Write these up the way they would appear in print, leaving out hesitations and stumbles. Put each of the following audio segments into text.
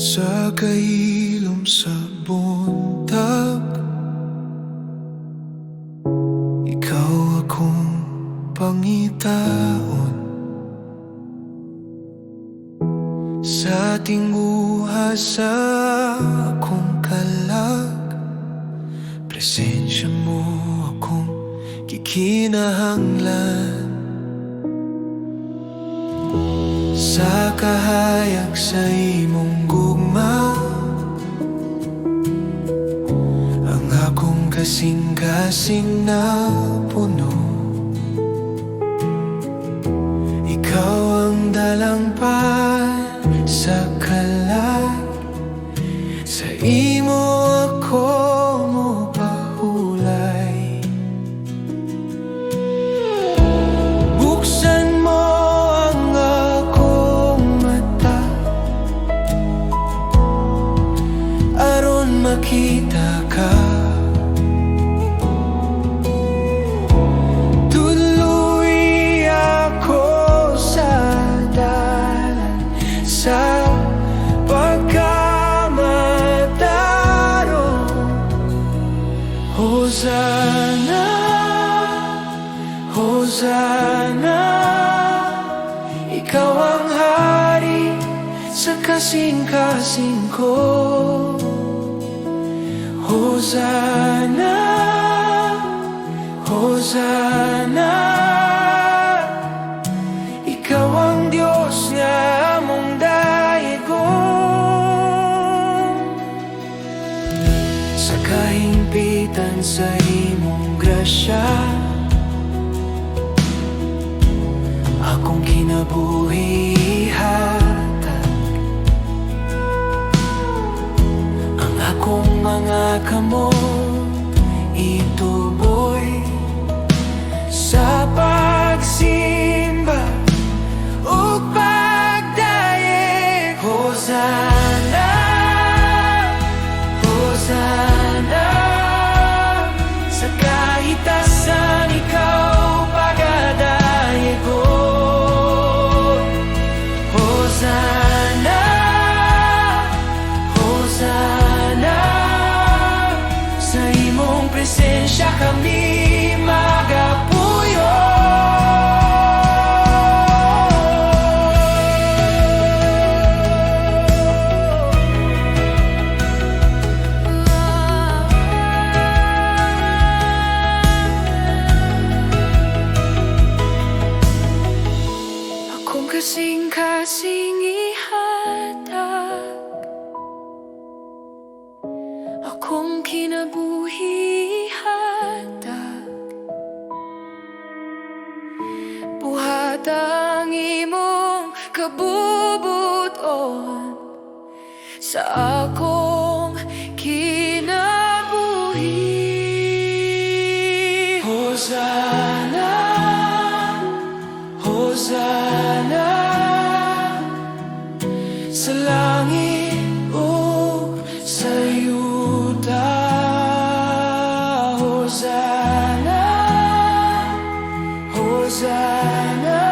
Sa kailom sa buntag, ikaw akong pangitaon. Sa tinguha sa akong kalag, presensya mo akong kikinahanglan. Sa kahayag sa imong gugma, ang akong kasing-kasing na puno. Ikaw ang dalangpan sa kalag, sa imo ako mopahulay. Buksan mo ang akong mata, aron makita ka. Tuloy ako sa dalan sa pagkamataro. Hosana, Hosana, ikaw ang hari sa kasing-kasing ko. Hosana, Hosana, ikaw ang Diyos nga among daigong. Sa kahimpitan sa imong grasya, akong kinabuhi hatag. Ang akong mga kamot ituboy sa pagsimba ug pagdaig. Hosana, Hosana, sa kahitasan ikaw pagadayigon. Hosana, Hosana, sa imong presensya kami magapuyo. Akong kasing-kasing ihatag, akong kinabuhi hatag. Buhat ang imong kabubuton sa akong kinabuhi. Hosana, Hosana, sa langit o sa yuta. Hosana, Hosana,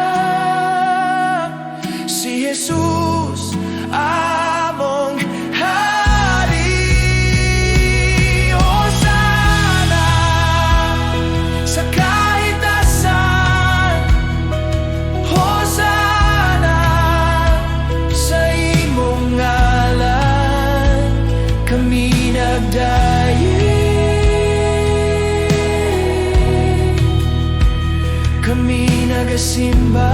si Jesus among hari. Hosana, sa kahitasan. Hosana, sa imong ngalan kami nagdayi, kami nagasimba.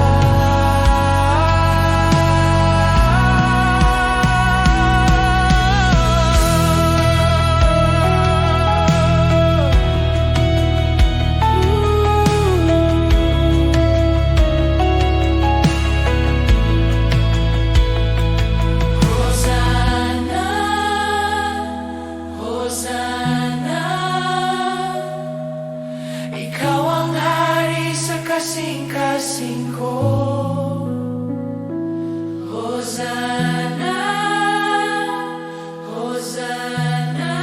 Hosana, Hosana, ikaw ang hari sa kasing-kasing ko. Hosana, Hosana.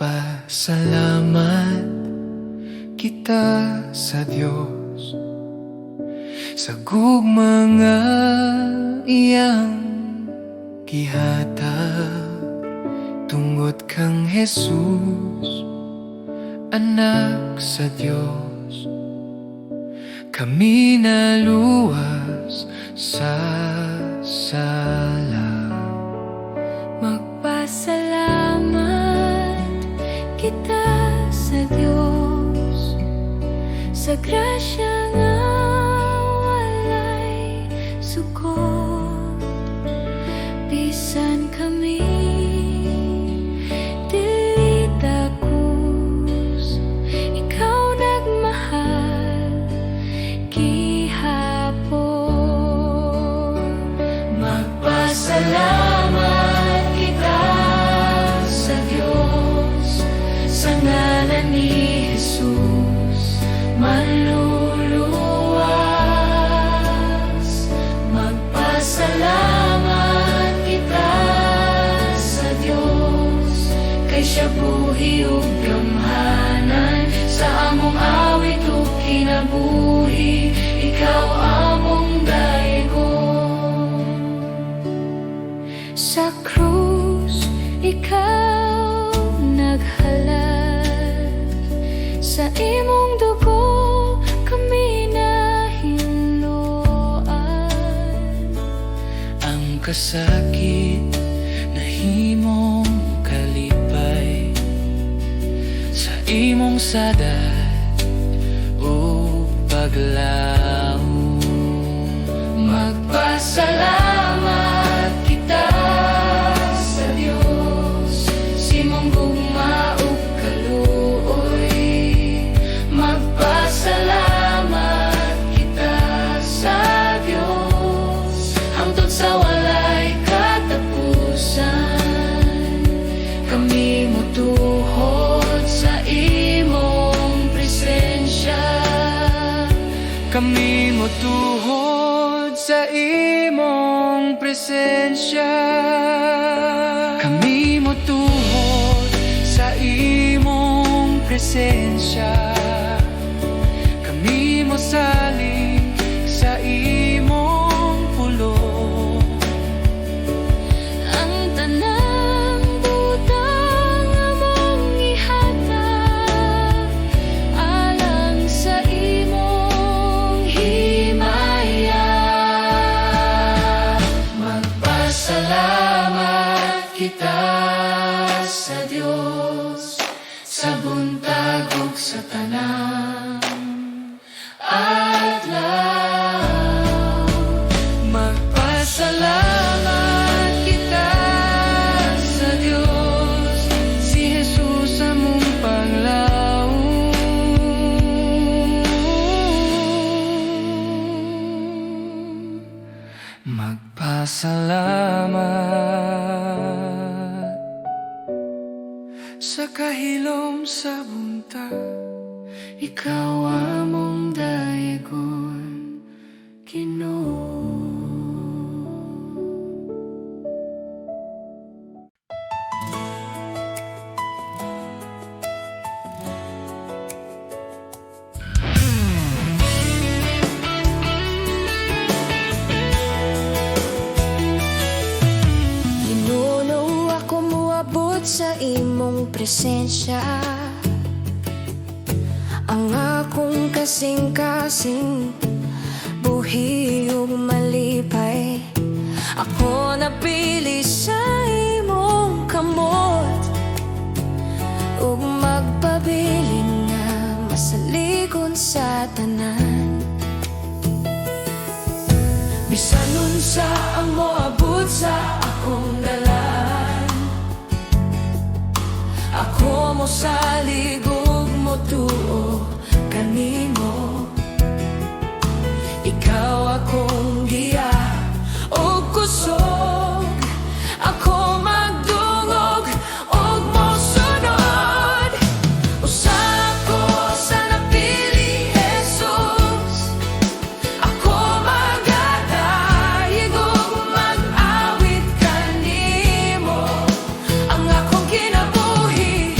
Magpasalamat kita sa Diyos sa gugmanga iyang gihatag, tungod kang Jesus, anak sa Diyos. Kami naluwas sa sala. Magpasalamat kita sa Diyos sa grasya nga walay sukot. Bisan kami dili takus, ikaw nagmahal gihapon. Magpasalamat kita sa Diyos sa ngalan ni Jesus, manluluwas. Magpasalamat kita sa Diyos kay siya buhi ug gamhanan sa among awit ug kinabuhi. Ikaw among daigon sa krus, ikaw naghalad. Sa imong dugo kami nahinuan. Ang kasakit nahimong kalipay sa imong sadat o paglaom. Magpasalamat kita sa Diyos simong gugma ug kaluoy. Magpasalamat kita sa Diyos hangtod sa walay katapusan. Kami motuhod sa imong presensya. Kami motuhod sa imong presensya. Kami motuhod sa imong presensya. Kami mosalig sa imong pulong. Ang tanang butang among ihatag alang sa imong himaya. Magpasalamat kita sa Diyos sa buntag ug sa tanang adlaw. Magpasalamat kita sa Diyos, si Jesus among panglaom. Magpasalamat sa kahilom sa buntag, ikaw among daigon, Ginoo. Ginuno ako moabot sa imong presensya. Ang akong kasing-kasing buhi ug malipay, ako napili sa imong kamot ug magpabilin nga masaligon sa tanan. Bisan unsa ang moabot sa akong dalan, ako mosalig ug motuo kanimo. Ikaw akong giya ug kusog, ako magdungog ug mosunod. Usa ko sa napili, Jesus. Ako magadayeg ug mag-awit kanimo. Ang akong kinabuhi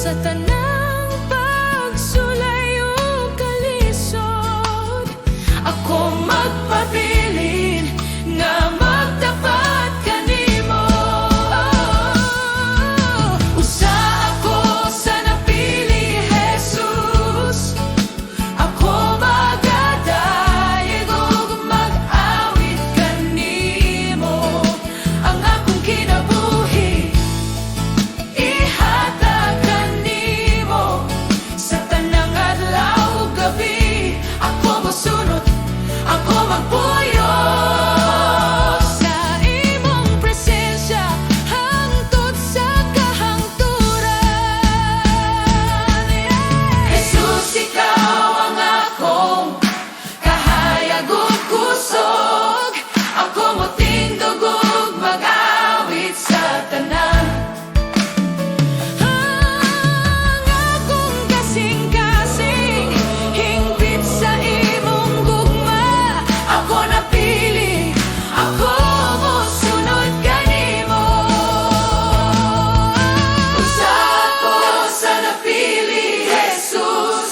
sa tanang pagsulay ug kalisod. Ako magpabilin nga magtapat kanimo. Usa ako sa napili, Jesus. Ako magadayeg ug mag-awit kanimo. Ang akong kinabuhi ihatag kanimo. Sa tanang adlaw ug gabi ako mosunod, ako magpuyo sa imong presensya hangtod sa kahangturan. Jesus, ikaw ang akong kahayag ug kusog. Ako motindog ug mag-awit sa tanan. Ang akong kasing-kasing hingpit sa imong gugma. Ako napili, ako mosunod kanimo. Usa ako sa napili, Jesus.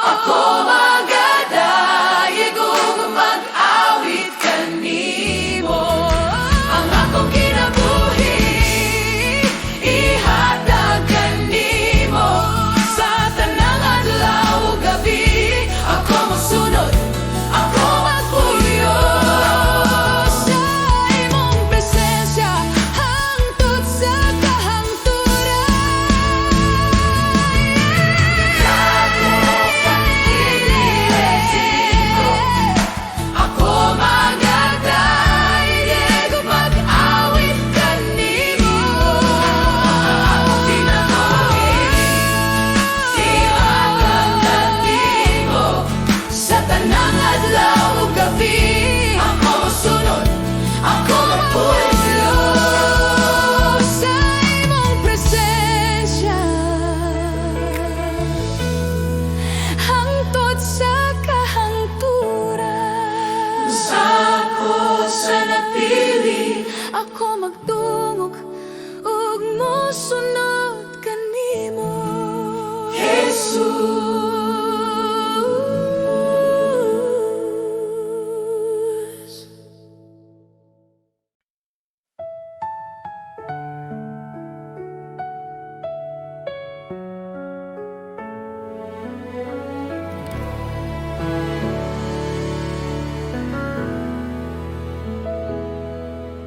Ako magadayeg ug mag-awit kanimo. Ang akong kinabuhi ihatag kanimo. Sa tanang adlaw ug gabi ako mosunod, ako magpuyo sa imong presensya hangtod sa kahangturan. Ako magadayeg ug mag-awit kanimo. Akong kinabuhi ihatag kanimo. Sa tanang adlaw ug gabi ako mosunod, ako magpuyo sa imong presensya hangtod sa kahangturan. Ako sa napili, ako magtungog ug mosunod kanimo, Jesus.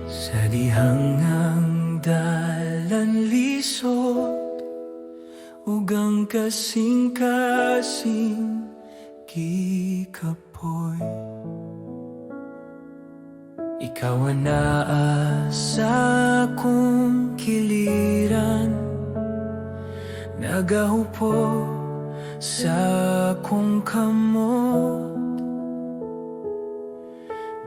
Sa dihangang dalan lisod ug ang kasing-kasing gikapoy. Ikaw ang naa sa akong kiliran, nagahupo sa akong kamot.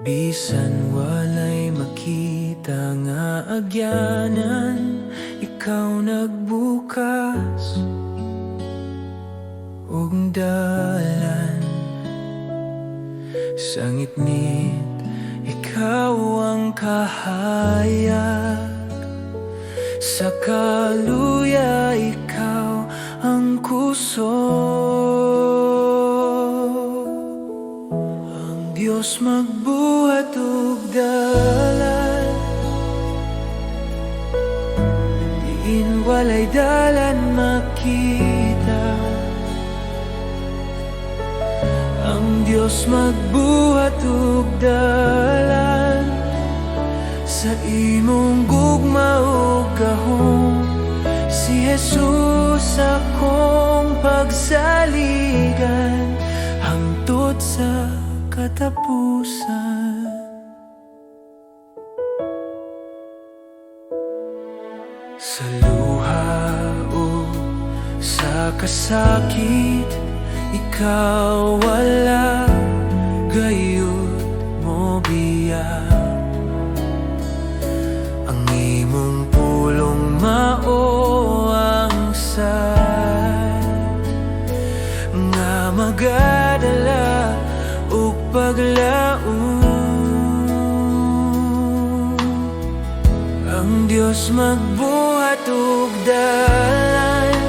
Bisan walay makita nga agyanan, ikaw nagbukas ug dalan. Sa ngitngit, ikaw ang kahayag. Sa kaluya, ikaw ang kusog. Ang Diyos magbuhat ug dalan, diin walay dalan makita. Ang Diyos magbuhat ug dalan, sa imong gugma ug gahom. Si Jesus akong pagsaligan hangtod sa katapusan. Sa luha o sa kasakit, ikaw wala gayud mo biyak. Ang imong pulong mao ang sad nga magadala ug paglaom. Ang Diyos magbuhat ug dalan,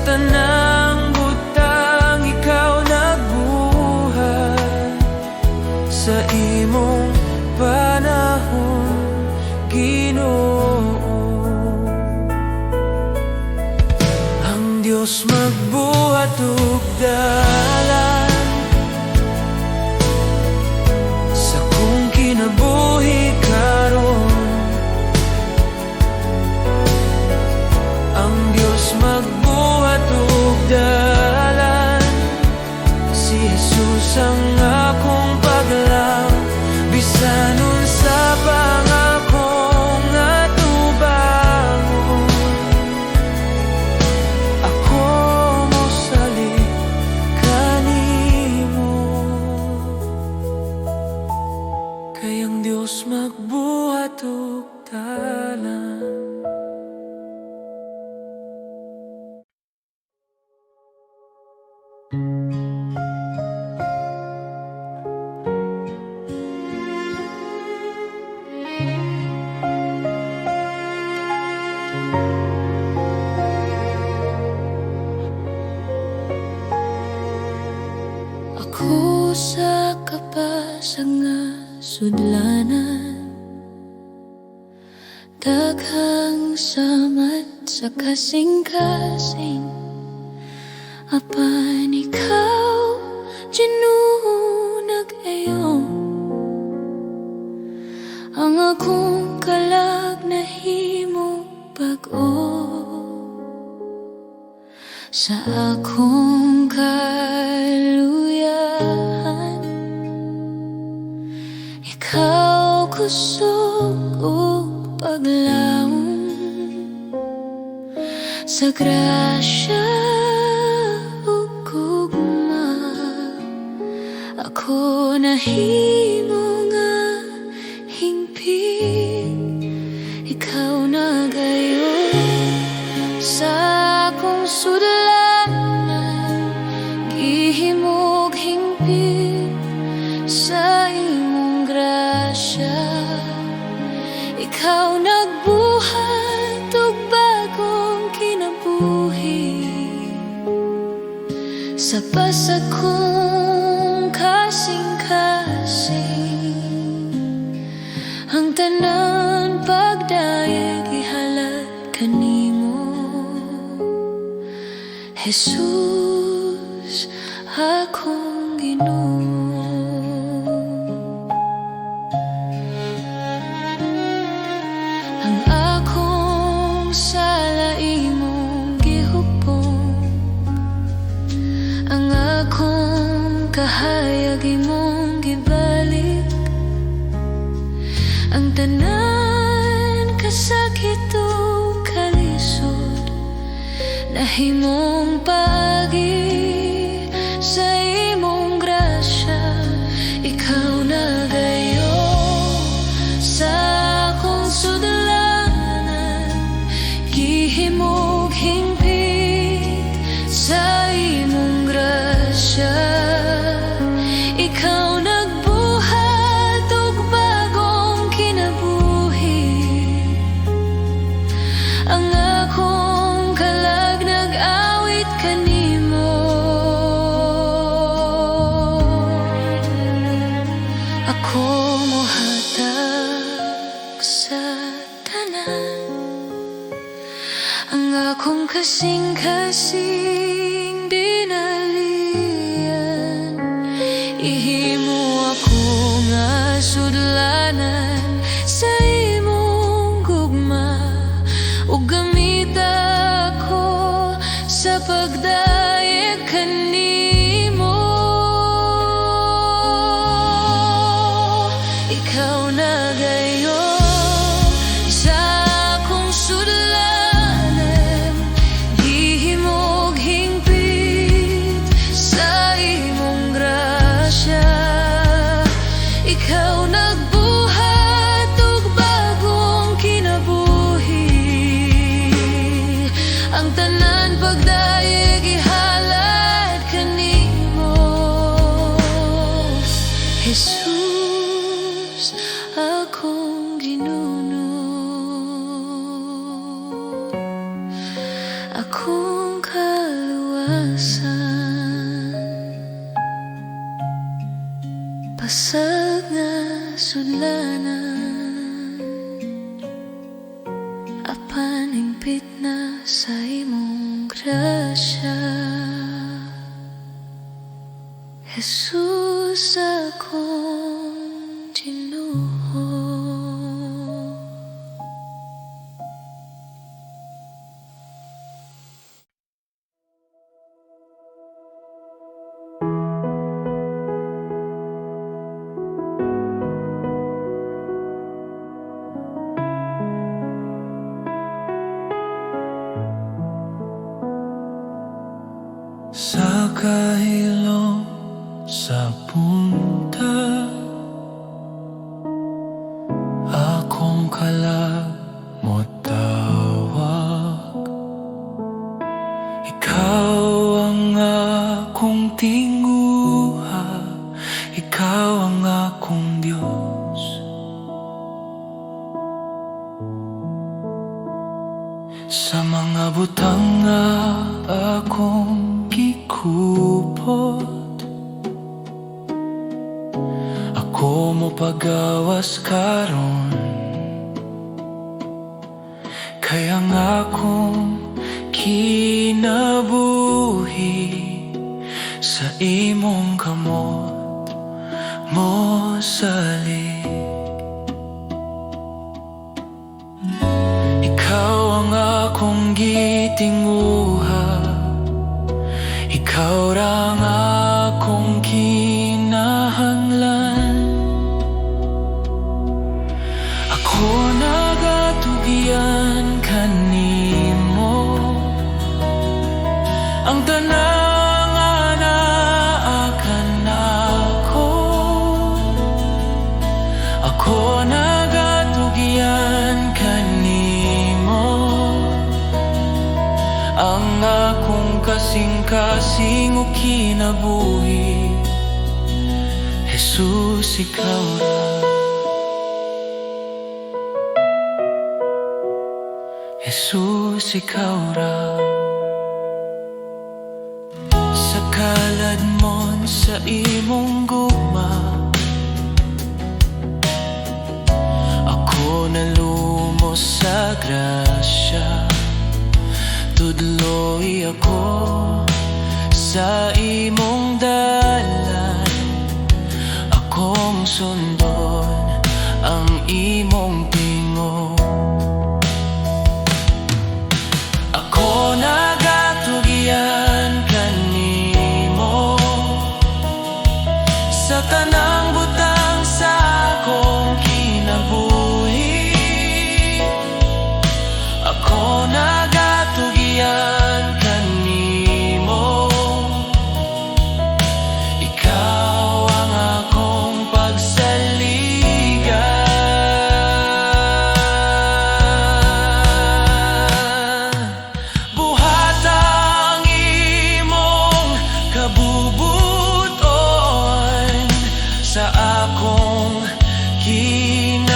tanang butang ikaw nagbuhat sa imong panahon, Ginoo. Ang Diyos magbuhat ug dalan sa kung kinabuhi karon. Ang Diyos magbuhat ug dalan, si Jesus ang akong paglaw. Bisan unsa pang akong atubangon, ako mosalig kanimo. Kay ang Diyos magbuhat ug dalan. Ako sa kapasag nga sudlanan, daghang samat sa kasing-kasing. Apan ikaw, Ginoo, nag-ayo. Ang akong kalag nahimo bag-o sa akong kaluyahan. Ikaw kusog ug paglaom sa grasya ug gugma. Ako nahimo nga hingpit, ikaw nagayon sa akong sudlanan. Gihimog hingpit sa imong grasya, ikaw nagbuhat og bagong kinabuhi sa pasag kong kasing-kasing. Ang tanan pagdayeg ihalad kanimo, Jesus, akong Ginoo. Ang akong sala imong gihupong, ang akong kahayag imong gibalik. Ang tanan kasakit ug kalisod nahimong pagi sa imong grasya. Ikaw nagayo sa akong sudlanan, gihimog hingpit sa imong grasya. Ikaw nagbuhat og bagong kinabuhi, ang akong kalag nag-awit kanimo. Ako mohatag sa tanan, ang akong kasing-kasing dinalian. Ihimo ako nga sudlanan sa imong gugma, ug gamit ako sa pagdayeg kanimo. Ikaw nagayo sa akong sudlanan, gihimog hingpit sa imong grasya. Ikaw nagbuhat og bagong kinabuhi, ang tanan pagdayeg ihalad kanimo, Jesus, akong Ginoo. Akong sudlanan, apan hingpit na sa imong grasya. Jesus akong Ginoo. Sa kahilom sa punta, akong kalamot tawag. Ikaw ang akong tinguha, ikaw ang akong Diyos. Sa mga butang nga akong gikupot, ako mo pagawas karon. Kaya nga akong kinabuhi sa imong kamot mo salig. Ikaw ang akong gitinguha, ikaw rang akong kinahanglan. Ako nagatugyan kanimo, ang tanang anaakan ako. Ako nagatugyan kanimo, ang akong kasing-kasing o kinabuhi. Jesus, ikaw ra. Jesus, ikaw ra. Sa kalad mon sa imong gugma, ako nalumos sa grasya. Tudloy ako sa imong dalan, akong sundon ang imong tingog. Ako nagatugyan kanimo sa tanang butang sa akong kinabuhi. Ako nagatugyan kanimo, ikaw ang akong pagsaligan. Buhat ang imong kabubuton sa akong kinabuhi.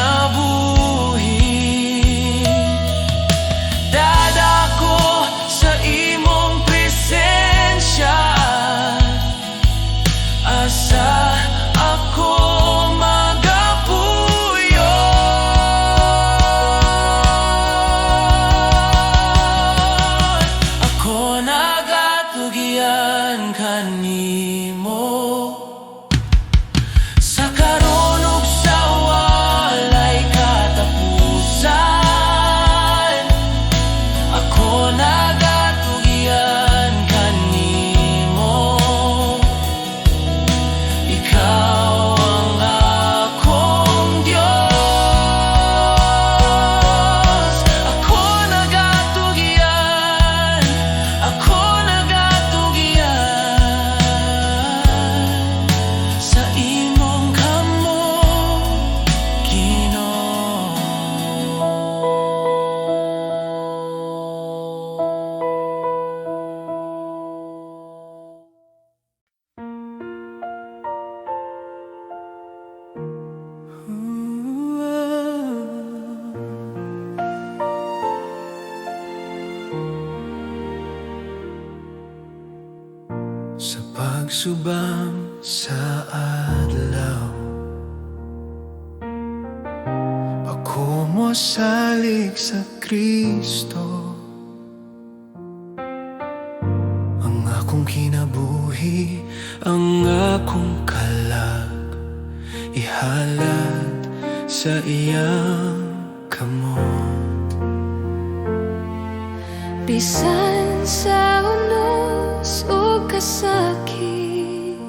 Dadako sa imong presensya, asa ako magapuyo. Ako nagatugyan kanimo sa karon ug sa walay katapusan. Ako nagatugyan kanimo, ikaw ang akong Diyos. Ako nagatugyan sa imong kamot, Ginoo. Sa pagsubang sa adlaw, mo salig sa Kristo. Ang akong kinabuhi, ang akong kalag, ihalad sa iyang kamot. Bisan sa unos o kasakit,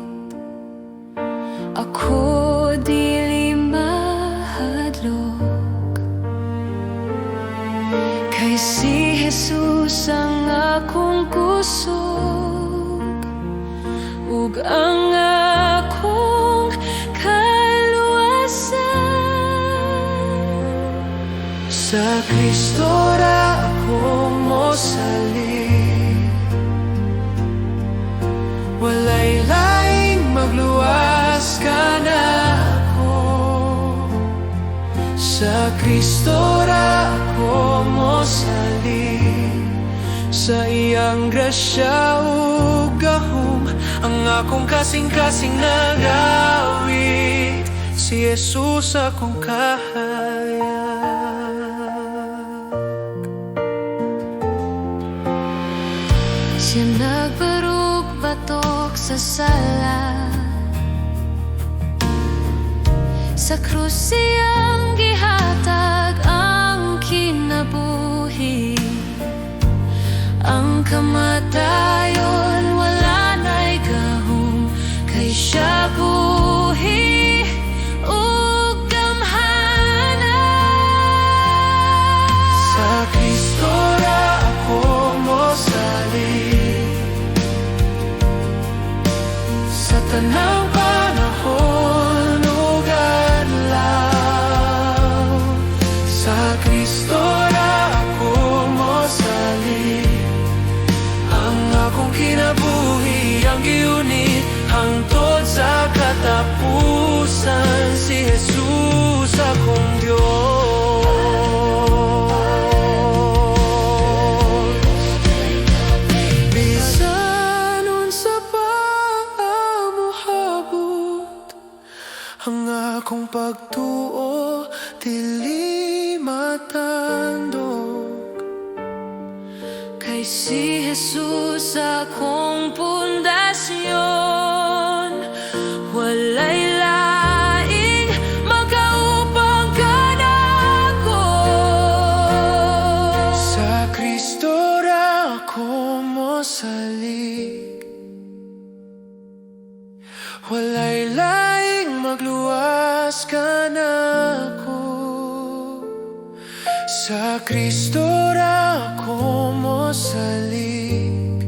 ako dili mahadlok. Kay si Jesus ang akong kusog, ug ang akong kaluwasan. Sa Kristo ra ako mosalig, walay laing magluwas ka na ako. Sa Kristo ra ako mosalig, sa iyang grasya ug gahom, ang akong kasing-kasing nagawit, si Jesus akong kahayag. Siya nagbarug batok sa sala, sa krus siyang gihatag ang kinabuhi. Ang kamatayon wala na'y gahom, kay siya buhi ug gamhanan. Sa Kristo ra ako mosalig, sa tanang panahon ug adlaw. Sa Kristo ra ako mosalig, ang akong kinabuhi ang giunit hangtod sa katapusan, si Jesus akong Diyos. Bisan unsa pa mohabot, ang akong pagtuo dili matandog. Kay si Jesus akong pundasyon, walay laing makaupang kanako. Sa Kristo ra ako mosalig, walay laing magluwas ka na ako. Sa Kristo ra ako mosalig,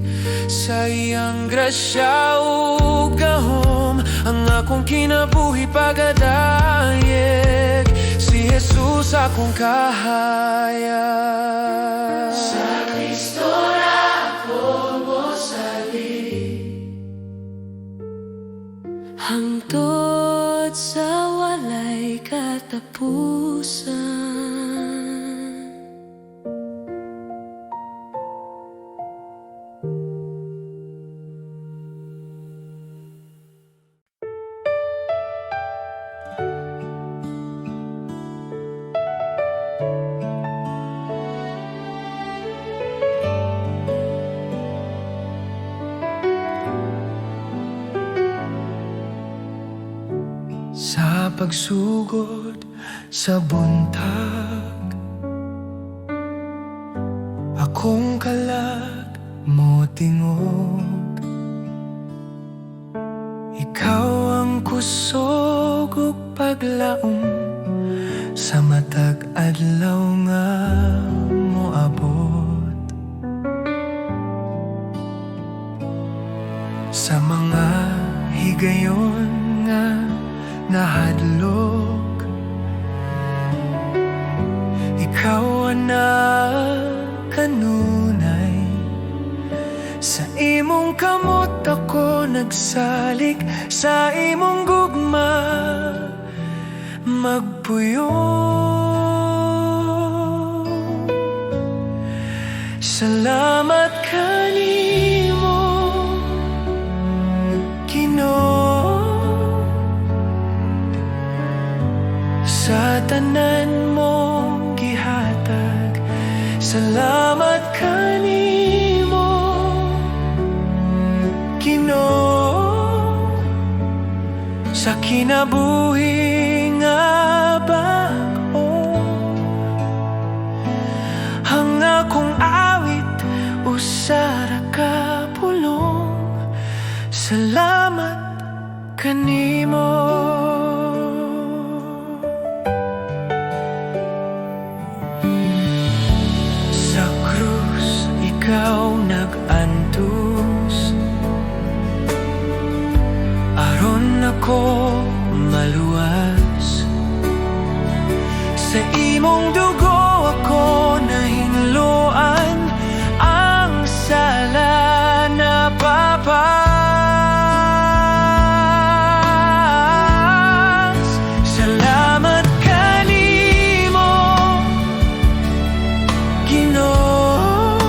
sa iyang grasya ug gahom, ang akong kinabuhi pagadayeg, si Jesus akong kahayag. Sa Kristo ra ako mosalig, hangtod sa walay katapusan. Sa pagsugod sa buntag, akong kalag mo tingog. Ikaw ang kusog ug paglaom, sa matag adlaw nga moabot. Sa mga higayon nga nahadlok, ikaw anak kanunay. Sa imong kamot ako nagsalig, sa imong gugma magpuyo. Salamat kanimo Ginoo, sa tanan mong Salamat kanimo, Ginoo, sa kinabuhi nga bag-o. Ang akong awit usara ka pulong. Salamat kanimo. Sa krus ikaw nag-antos, aron ako maluwas. Sa imong dugo ako nahinluan, ang sala na papas. Salamat kanimo, Ginoo,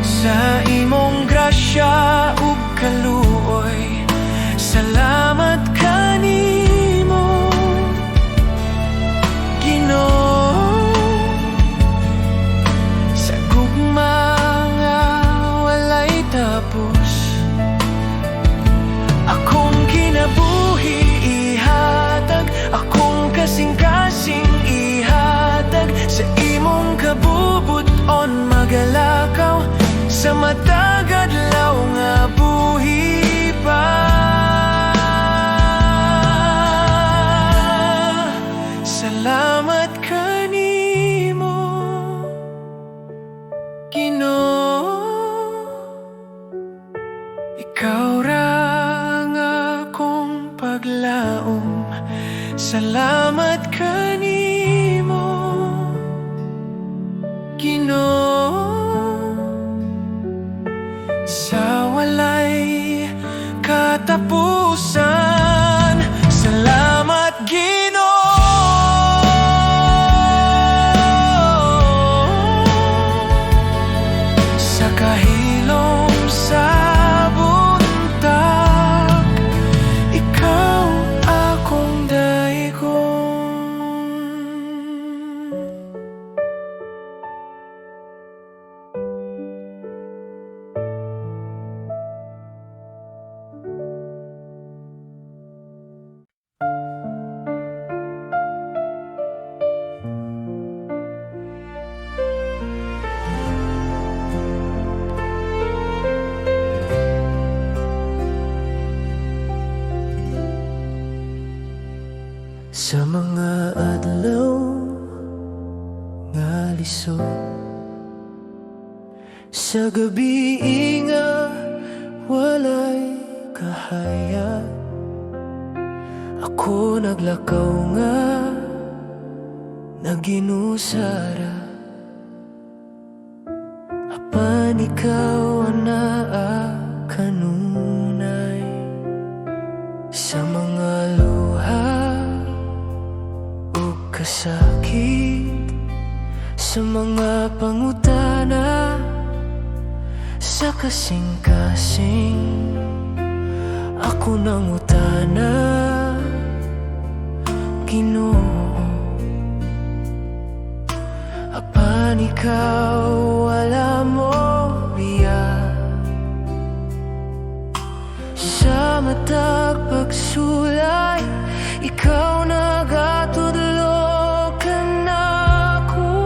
sa imong grasya ug kaluoy. Salamat kanimo, Ginoo, sa gugma nga walay tapos. Akong kinabuhi ihatag, akong kasing-kasing ihatag. Sa imong kabubuton magalakaw, sa matagad law nga buhi pa. Salamat kanimo, Ginoo, ikaw ra ang akong paglaom. Salamat kanimo, Ginoo, sa walay katapusan. Salamat Ginoo, sa kahilom sa buntag, ikaw akong daigon. Sa mga adlaw nga lisod, sa gabi nga walay kahayag, ako naglakaw nga naginusara. Apan ikaw anaa kanunay, sa mga luha ug kasakit, sa mga pangutana, sa kasing-kasing ako nang utana, Ginoo. Apan ikaw wala mo biya, sa matag pagsulay ikaw nagatudlo ka nako.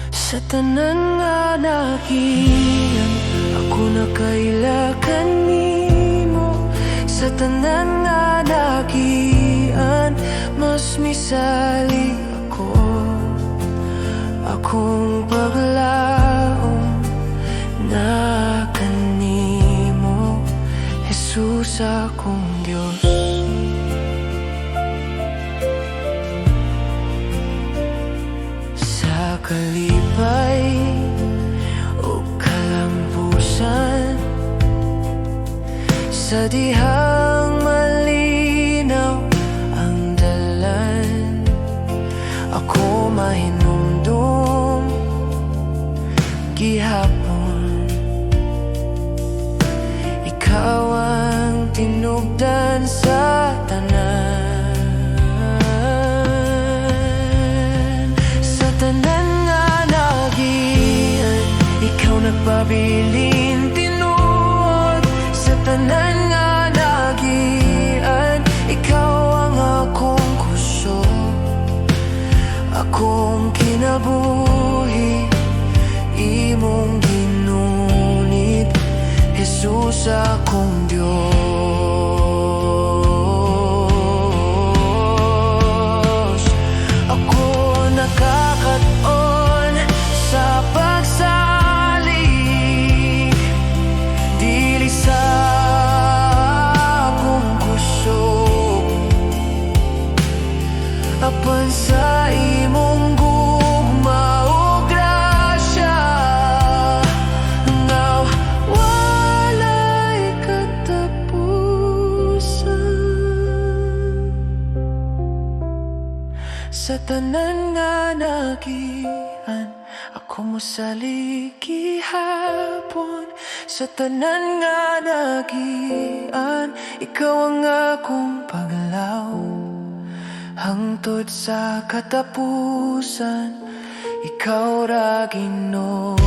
Sa tanan nga nakian ako nakaila kanimo, sa tanan nga nakian mas misali ako. Akong paglaom na kanimo, Jesus akong Diyos. Sa kalipay o kalampusan, sa dihang malinaw ang dalan, ako mahinumdum gihapon. Ikaw ang tinubdan sa tanan. mabilin tinuod sa tanan nga nagian. Ikaw ang akong kusog, akong kinabuhi, imong ginunit, Jesus akong Diyos. Ako nakakaton sa pagsalig, dili sa akong kusog, apan sa imong gugma o grasya nga walay katapusan. Sa tanan nga nagian, ako mosalig gihapon. Sa tanan nga nagian, ikaw ang akong paglaw. Hangtod sa katapusan, ikaw ra Ginoo.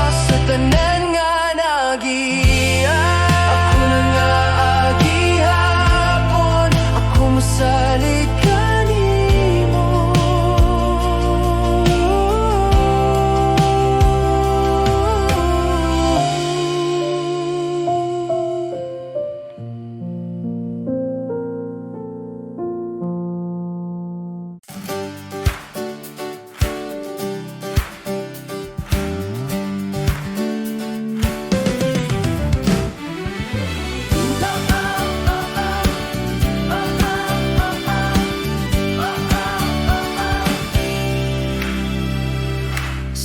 Sa tanan nga nagian, ako na nga agihapon, ako mosalig kanimo.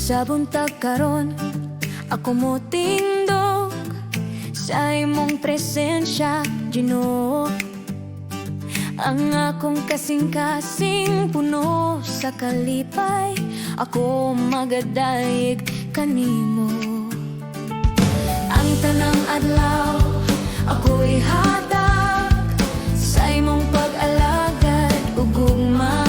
Sa buntag karon, ako mo tindog sa imong presensya, Ginoo. Ang akong kasing-kasing puno sa kalipay, ako magadayeg kanimo. Ang tanang adlaw, ako'y hatag sa imong pag-alagad ug gugma.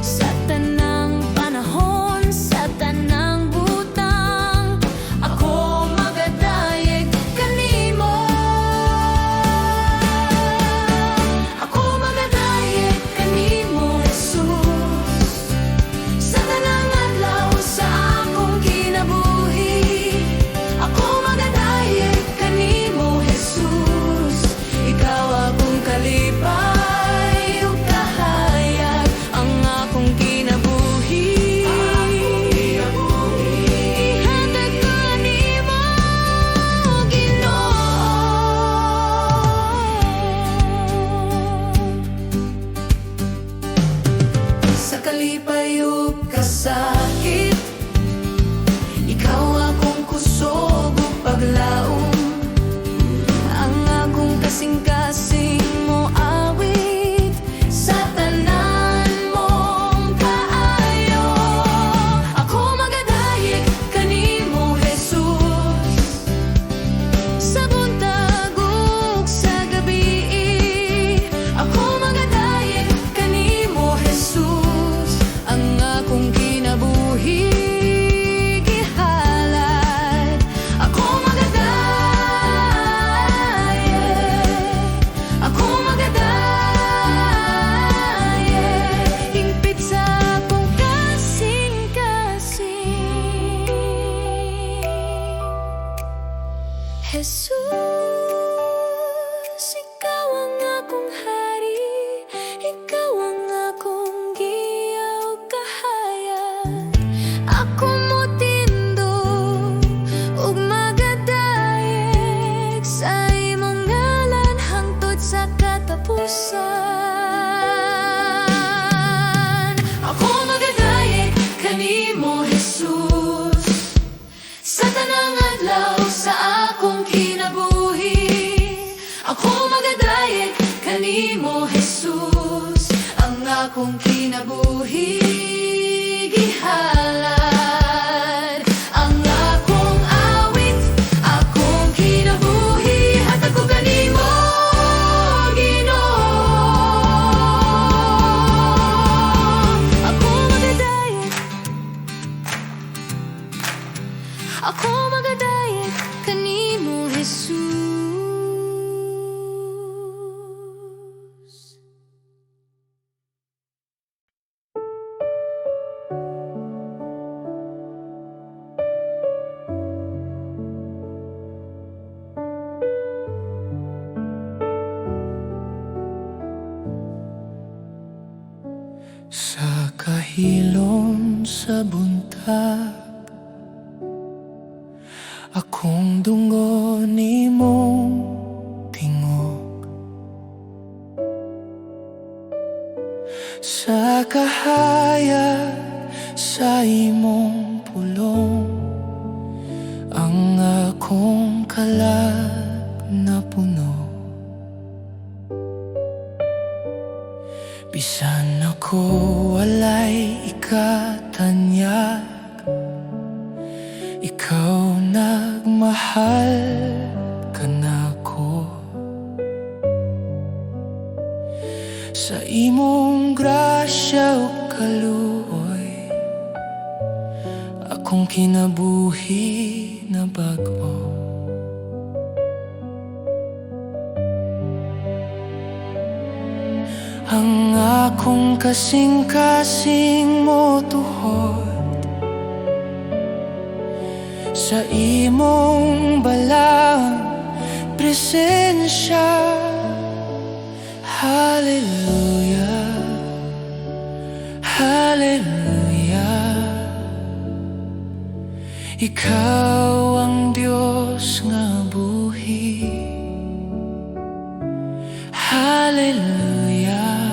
Sa tanang panahon, sa tanang butang, ako magadayeg kanimo. Ako magadayeg kanimo, Jesus. Sa tanang adlaw sa akong kinabuhi, ako magadayeg kanimo, Jesus. Ikaw akong kalipay ug kahayag, ang akong kinabuhi. Ihatag ko nimo, Ginoo. Sa kalipay ug kasakit, ikaw akong kusog ug paglaom. Ang akong kasing-kasing mo awit sa tanan mong kaayo. Ako magadayeg kanimo, Jesus. Sa buntag ug sa gabi, ako magadayeg kanimo, Jesus. Ang akong kinabuhi gihalad, ako magadayeg, hingpit sa akong kasing-kasing. Jesus, ikaw ang akong hari, ikaw ang akong giyaw kahayag. Ako mo tindog ug magadayeg sa imong ngalan hangtod sa katapusan. Ako magadayeg kanimo, Jesus. Sa tanang adlaw sa akong kinabuhi, ako magadayeg kanimo, Jesus. Ang akong kinabuhi gihalad, ang akong awit, akong kinabuhi, hatag ko kanimo, Ginoo. Ako magadayeg hilom sa buntag, akong dungo nimong tingog. Sa kahayag sa imong pulong, ang akong kalag na puno. Bisan ako walay ikatanyag, ikaw nagmahal ka nako. Sa imong grasya o kaluoy, akong kinabuhi na bag-o. Ang akong kasing-kasing mo tuhod, sa imong balang presensya. Hallelujah, hallelujah. Ikaw ang Diyos nga buhi. Hallelujah,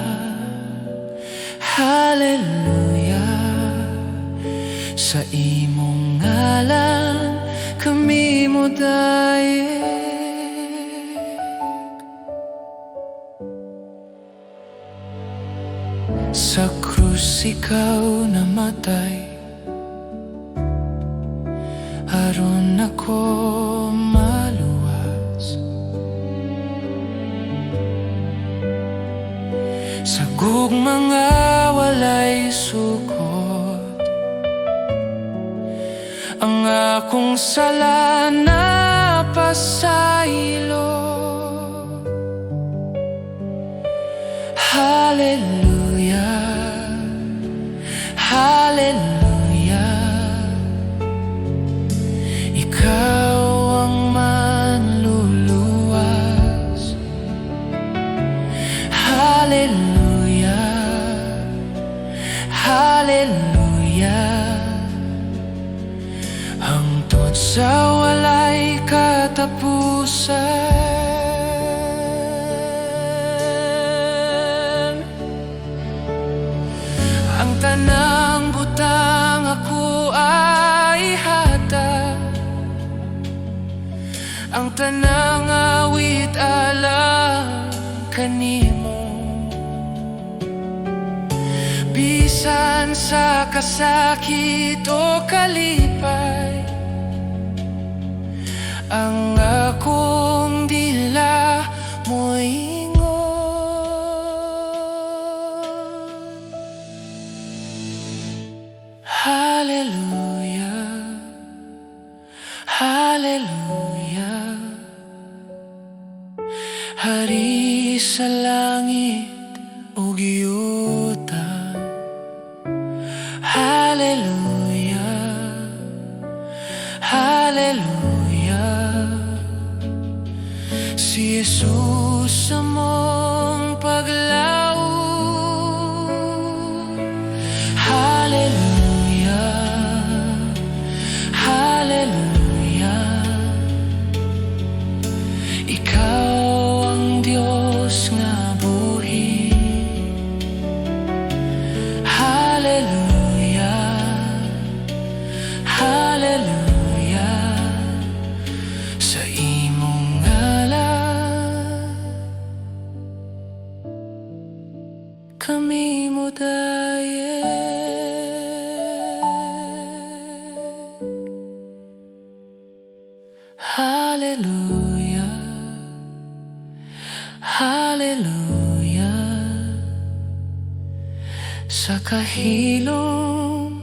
hallelujah. Sa imong ngalan kami mo daye. Sa krus ikaw namatay, aron ako maluwas. Sa gugmanga walay sukot, ang akong sala na pasaylo. Hallelujah, hallelujah. Ikaw ang manluluwas. Hallelujah, hallelujah. Hangtod sa walay katapusan, ang tanang butang ako ay hatag, ang tanang awit alang kanimo. Bisan sa kasakit o kalipay, ang akong dila mo'y hallelujah, hallelujah. Hari sa langit ug yuta, hallelujah, hallelujah. Si Jesus among paglaw. Hallelujah, hallelujah. Ikaw ang Diyos nga buhi. Hallelujah, hallelujah. Sa imong ngalan kami mo daye. Hallelujah, hallelujah. Sa kahilom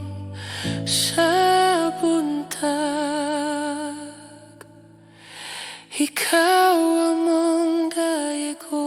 sa buntag, ikaw among daye ko.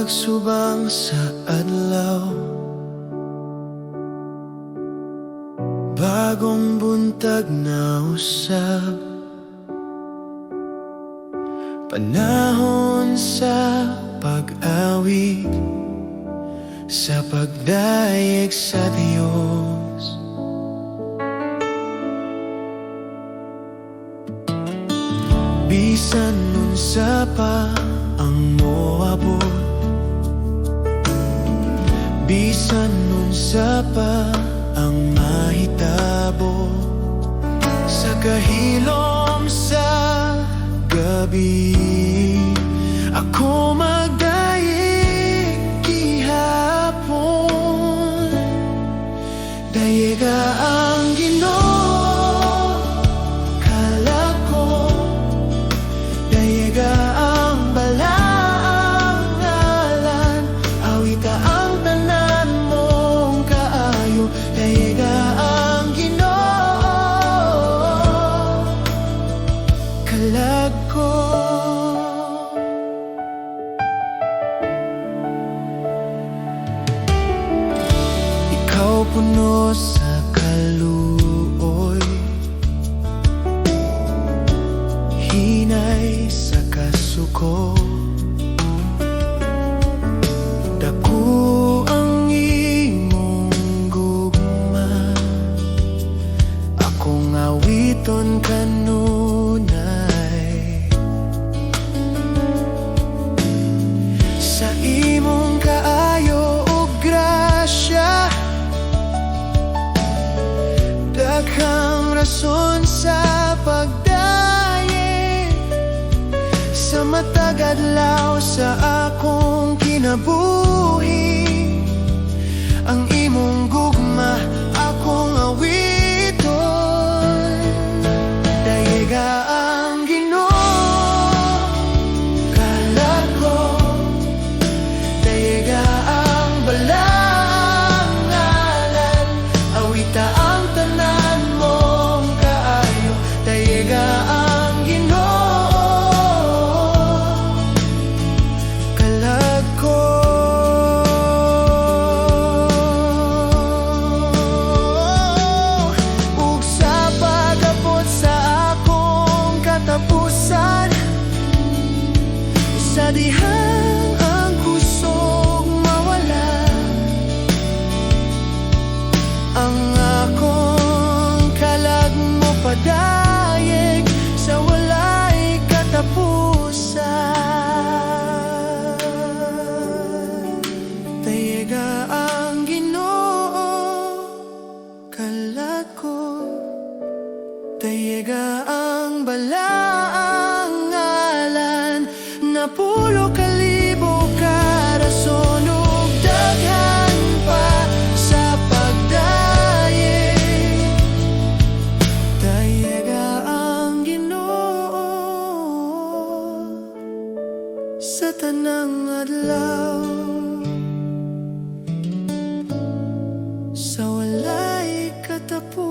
pagsubang sa adlaw, bagong buntag na usab, panahon sa pag-awit, sa pagdayeg sa Diyos. Bisan unsa pa ang moabot, bisan unsa pa ang mahitabo, sa kahilom sa gabi, ako magdayeg gihapon. Dayeg ang Ginoo kalag ko, dayeg ang balaang ngalan, awita ang tanan mong kaayo. Dayeg ang Ginoo kalag ko. Ikaw puno sa kaluoy, hinay sa kasuko, dako ang imong gugma, akong awiton kanunay. Sa imong kaayo ug grasya, daghang rason sa pagdayeg, sa matag adlaw sa akong kinabuhi. Ang imong gugma akong awiton. Dayeg ang Ginoo kalag ko, dayeg ang balaang ngalan, awita ang tanan mong kaayo. Dayeg ang Ginoo kalag ko. Ug sa pag-abot sa akong katapusan, sa dihang ang kusog mawala, ang akong kalag mo padayeg sa walay katapusan. Dayeg ang Ginoo kalag ko, dayeg ang balaang ngalan, napulo kalibo ka rason ug daghan pa sa pagdayeg. Dayeg ang Ginoo sa tanang adlaw, sa walay katapusan.